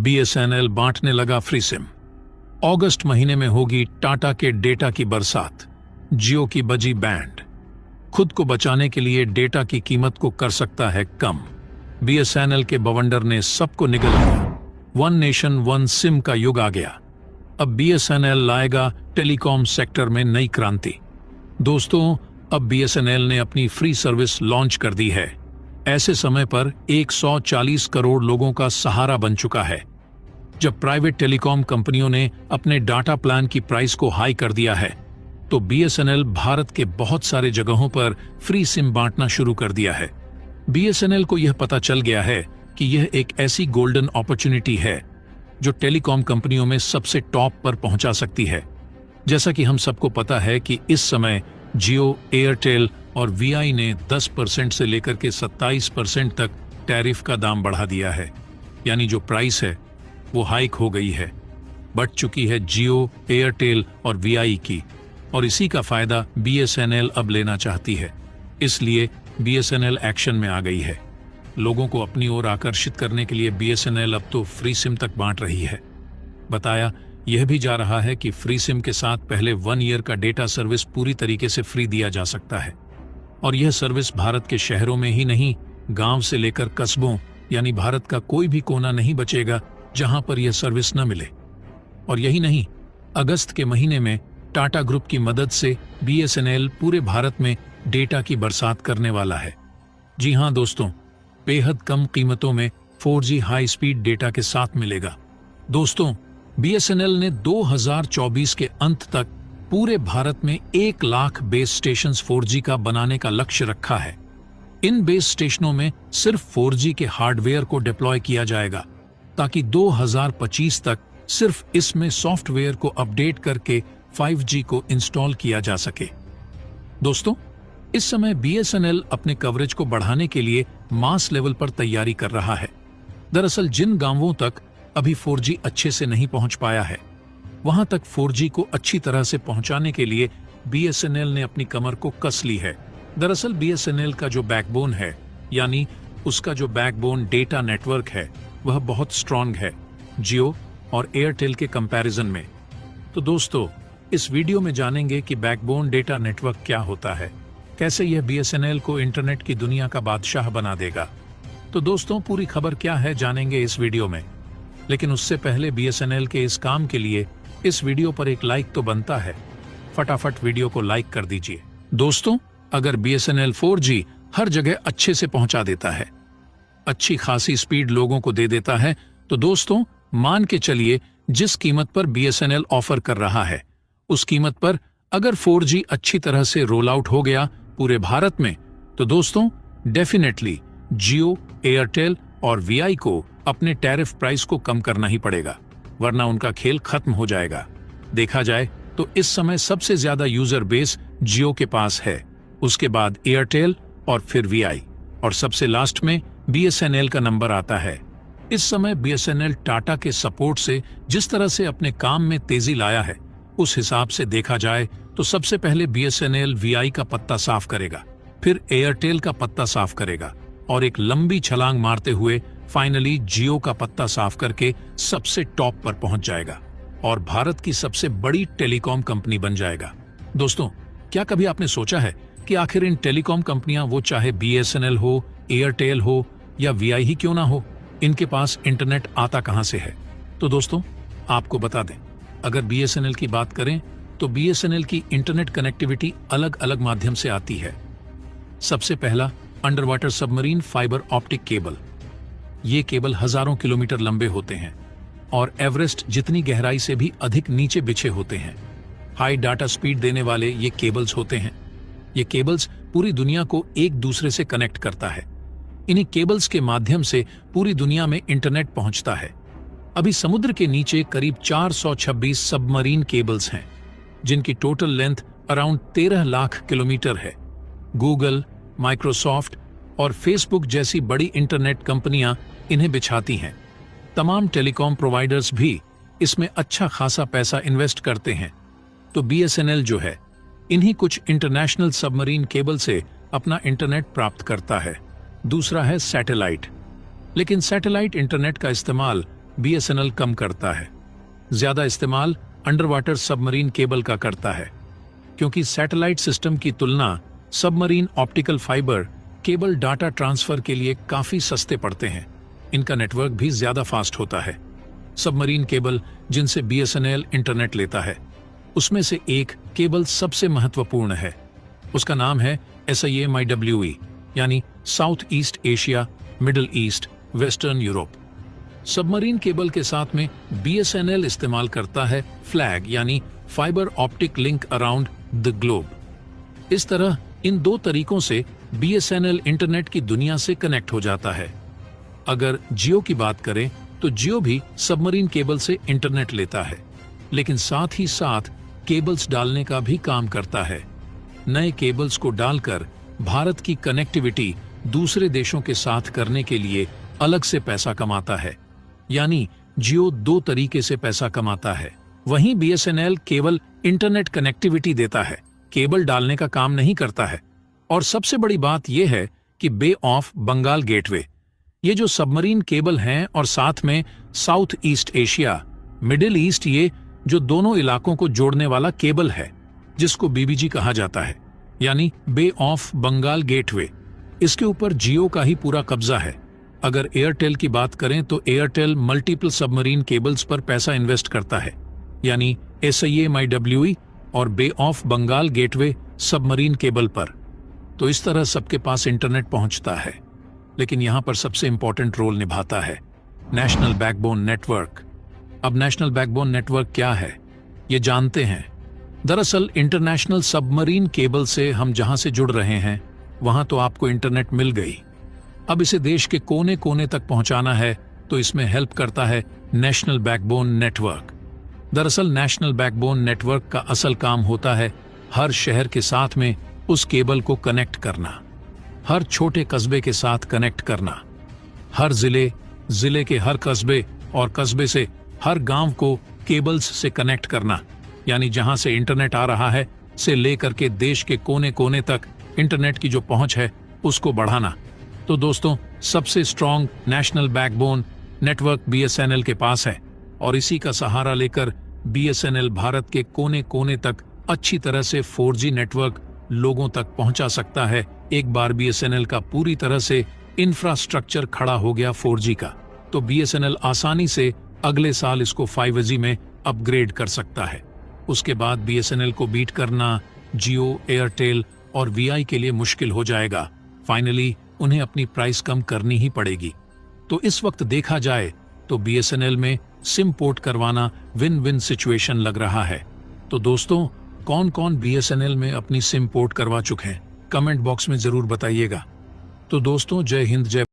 BSNL बांटने लगा free SIM. अगस्त महीने में होगी टाटा के डेटा की बरसात। जियो की बजी बैंड। खुद को बचाने के लिए डेटा की कीमत को कर सकता है कम। बीएसएनएल के बवंडर ने सबको निगल लिया। वन नेशन वन सिम का युग आ गया। अब बीएसएनएल लाएगा टेलीकॉम सेक्टर में नई क्रांति। दोस्तों, अब बीएसएनएल ने अपनी फ्री सर्विस लॉन्च कर दी है। ऐसे समय पर 140 करोड़ लोगों का सहारा बन चुका है। जब प्राइवेट टेलीकॉम कंपनियों ने अपने डाटा प्लान की प्राइस को हाई कर दिया है, तो बीएसएनएल भारत के बहुत सारे जगहों पर फ्री सिम बांटना शुरू कर दिया है। बीएसएनएल को यह पता चल गया है कि यह एक ऐसी गोल्डन अपॉर्चुनिटी है जो टेलीकॉम कंपनियों में सबसे टॉप पर पहुंचा सकती है। जैसा कि हम सबको पता है कि इस समय जियो, एयरटेल और वीआई ने 10% से लेकर के 27% तक टैरिफ का दाम बढ़ा दिया है। यानी जो प्राइस है वो हाइक हो गई है, बढ़ चुकी है जियो, एयरटेल और वीआई की, और इसी का फायदा बीएसएनएल अब लेना चाहती है। इसलिए बीएसएनएल एक्शन में आ गई है। लोगों को अपनी ओर आकर्षित करने के लिए बीएसएनएल अब तो फ्री सिम तक बांट रही है। बताया यह भी जा रहा है कि फ्री सिम के साथ पहले 1 ईयर का डेटा सर्विस पूरी तरीके से फ्री दिया जा सकता है, और यह सर्विस भारत के शहरों में ही नहीं, गांव से लेकर कस्बों, यानी भारत का कोई भी कोना नहीं बचेगा जहां पर यह सर्विस न मिले। और यही नहीं, अगस्त के महीने में टाटा ग्रुप की मदद से बीएसएनएल पूरे भारत में डेटा की बरसात करने वाला है। जी हां दोस्तों, बेहद कम कीमतों में 4G हाई स्पीड डेटा के साथ मिलेगा। दोस्तों, बीएसएनएल ने 2024 के अंत तक पूरे भारत में 1 लाख बेस स्टेशंस 4G का बनाने का लक्ष्य रखा है। इन बेस स्टेशनों में सिर्फ 4G के हार्डवेयर को डिप्लॉय किया जाएगा, ताकि 2025 तक सिर्फ इसमें सॉफ्टवेयर को अपडेट करके 5G को इंस्टॉल किया जा सके। दोस्तों, इस समय बीएसएनएल अपने कवरेज को बढ़ाने के लिए मास लेवल पर तैयारी कर रहा है। दरअसल जिन गांवों तक अभी 4G अच्छे से नहीं पहुंच पाया है, वहां तक 4G को अच्छी तरह से पहुंचाने के लिए बीएसएनएल ने अपनी कमर को कस ली है। दरअसल बीएसएनएल का जो बैकबोन है, यानी उसका जो बैकबोन डेटा नेटवर्क है, वह बहुत स्ट्रांग है जियो और एयरटेल के कंपैरिजन में। तो दोस्तों, इस वीडियो में जानेंगे कि बैकबोन डेटा नेटवर्क क्या होता है, कैसे यह बीएसएनएल को इंटरनेट की दुनिया का बादशाह बना देगा। तो दोस्तों, पूरी खबर क्या है जानेंगे इस वीडियो में। लेकिन उससे पहले बीएसएनएल के इस काम के लिए इस वीडियो पर एक लाइक तो बनता है। फटाफट वीडियो को लाइक कर दीजिए। दोस्तों, अगर बीएसएनएल 4G हर जगह अच्छे से पहुंचा देता है, अच्छी खासी स्पीड लोगों को दे देता है, तो दोस्तों मान के चलिए जिस कीमत पर बीएसएनएल ऑफर कर रहा है, उस कीमत पर अगर 4G अच्छी तरह से रोल आउट हो गया पूरे भारत में, तो दोस्तों डेफिनेटली जियो, एयरटेल और वीआई को अपने टैरिफ प्राइस को कम करना ही पड़ेगा, वरना उनका खेल खत्म हो जाएगा। देखा जाए तो इस समय सबसे ज्यादा यूजर बेस जियो के पास है, उसके बाद एयरटेल और फिर वीआई, और सबसे लास्ट में बीएसएनएल का नंबर आता है। इस समय बीएसएनएल टाटा के सपोर्ट से जिस तरह से अपने काम में तेजी लाया है, उस हिसाब से देखा जाए तो सबसे पहले बीएसएनएल वीआई का पत्ता साफ करेगा, फिर एयरटेल का पत्ता साफ करेगा, और एक लंबी छलांग मारते हुए फाइनली जियो का पत्ता साफ करके सबसे टॉप पर पहुंच जाएगा और भारत की सबसे बड़ी टेलीकॉम कंपनी बन जाएगा। दोस्तों, क्या कभी आपने सोचा है कि आखिर इन टेलीकॉम कंपनियां, वो चाहे बीएसएनएल हो, एयरटेल हो या वीआई ही क्यों ना हो, इनके पास इंटरनेट आता कहां से है? तो दोस्तों आपको बता दें, अगर बीएसएनएल की बात करें तो बीएसएनएल की इंटरनेट कनेक्टिविटी अलग अलग माध्यम से आती है। सबसे पहला under water submarine fibre optic cable. ये केबल हजारों किलोमीटर लंबे होते हैं और एवरेस्ट जितनी गहराई से भी अधिक नीचे बिछे होते हैं। हाई डाटा स्पीड देने वाले ये केबल्स होते हैं। ये केबल्स पूरी दुनिया को एक दूसरे से कनेक्ट करता है। इन्हीं केबल्स के माध्यम से पूरी दुनिया में इंटरनेट पहुंचता है। अभी समुद्र के नीचे करीब 426 सबमरीन केबल्स हैं, जिनकी total length around 13 lakh kilometre है। गूगल, माइक्रोसॉफ्ट और फेसबुक जैसी बड़ी इंटरनेट कंपनियां इन्हें बिछाती हैं। तमाम टेलीकॉम प्रोवाइडर्स भी इसमें अच्छा खासा पैसा इन्वेस्ट करते हैं। तो बीएसएनएल जो है, इन्हीं कुछ इंटरनेशनल सबमरीन केबल से अपना इंटरनेट प्राप्त करता है। दूसरा है सैटेलाइट। लेकिन सैटेलाइट इंटरनेट का इस्तेमाल बीएसएनएल कम करता है। ज्यादा इस्तेमाल अंडर वाटर सबमरीन केबल का करता है, क्योंकि सैटेलाइट सिस्टम की तुलना submarine optical fibre cable data transfer के लिए काफी सस्ते पड़ते हैं। इनका नेटवर्क भी ज्यादा फास्ट होता है। सबमरीन केबल जिनसे बीएसएनएल इंटरनेट लेता है, उसमें से एक केबल सबसे महत्वपूर्ण है। उसका नाम है SIAMIWE, यानी south east Asia, middle east, western Europe. Submarine cable के साथ में बीएसएनएल इस्तेमाल करता है फ्लैग, यानी fibre optic link around the globe. इस तरह इन दो तरीकों से बीएसएनएल इंटरनेट की दुनिया से कनेक्ट हो जाता है। अगर जियो की बात करें तो जियो भी सबमरीन केबल से इंटरनेट लेता है, लेकिन साथ ही साथ केबल्स डालने का भी काम करता है। नए केबल्स को डालकर भारत की कनेक्टिविटी दूसरे देशों के साथ करने के लिए अलग से पैसा कमाता है, यानी जियो दो तरीके से पैसा कमाता है। वहीं बीएसएनएल केवल इंटरनेट कनेक्टिविटी देता है, केबल डालने का काम नहीं करता है। और सबसे बड़ी बात यह है कि बे ऑफ बंगाल गेटवे, ये जो सबमरीन केबल हैं और साथ में south east Asia, middle east, ये जो दोनों इलाकों को जोड़ने वाला केबल है, जिसको बीबीजी कहा जाता है, यानी बे ऑफ बंगाल गेटवे, इसके ऊपर जियो का ही पूरा कब्जा है। अगर एयरटेल की बात करें तो एयरटेल मल्टीपल सबमरीन केबल्स पर पैसा इन्वेस्ट करता है, यानी SIAMIWE और bay of Bengal gateway submarine cable पर। तो इस तरह सबके पास इंटरनेट पहुंचता है। लेकिन यहां पर सबसे इंपॉर्टेंट रोल निभाता है नेशनल बैकबोन नेटवर्क। अब नेशनल बैकबोन नेटवर्क क्या है, ये जानते हैं। दरअसल इंटरनेशनल सबमरीन केबल से हम जहां से जुड़ रहे हैं वहां तो आपको इंटरनेट मिल गई। अब इसे देश के कोने कोने तक पहुंचाना है, तो इसमें हेल्प करता है नेशनल बैकबोन नेटवर्क। दरअसल नेशनल बैकबोन नेटवर्क का असल काम होता है हर शहर के साथ में उस केबल को कनेक्ट करना, हर छोटे कस्बे के साथ कनेक्ट करना, हर जिले के हर कस्बे और कस्बे से हर गांव को केबल्स से कनेक्ट करना, यानी जहां से इंटरनेट आ रहा है से लेकर के देश के कोने कोने तक इंटरनेट की जो पहुंच है उसको बढ़ाना। तो दोस्तों, सबसे strong national backbone network BSNL के पास है, और इसी का सहारा लेकर बीएसएनएल भारत के कोने कोने तक अच्छी तरह से 4G नेटवर्क लोगों तक पहुंचा सकता है। एक बार बीएसएनएल का पूरी तरह से इंफ्रास्ट्रक्चर खड़ा हो गया 4G का, तो बीएसएनएल आसानी से अगले साल इसको 5G में अपग्रेड कर सकता है। उसके बाद बीएसएनएल को बीट करना जियो, एयरटेल और वीआई के लिए मुश्किल हो जाएगा। फाइनली उन्हें अपनी प्राइस कम करनी ही पड़ेगी। तो इस वक्त देखा जाए तो बीएसएनएल में सिम पोर्ट करवाना विन विन सिचुएशन लग रहा है। तो दोस्तों, कौन कौन बीएसएनएल में अपनी सिम पोर्ट करवा चुके हैं, कमेंट बॉक्स में जरूर बताइएगा। तो दोस्तों, जय हिंद, जय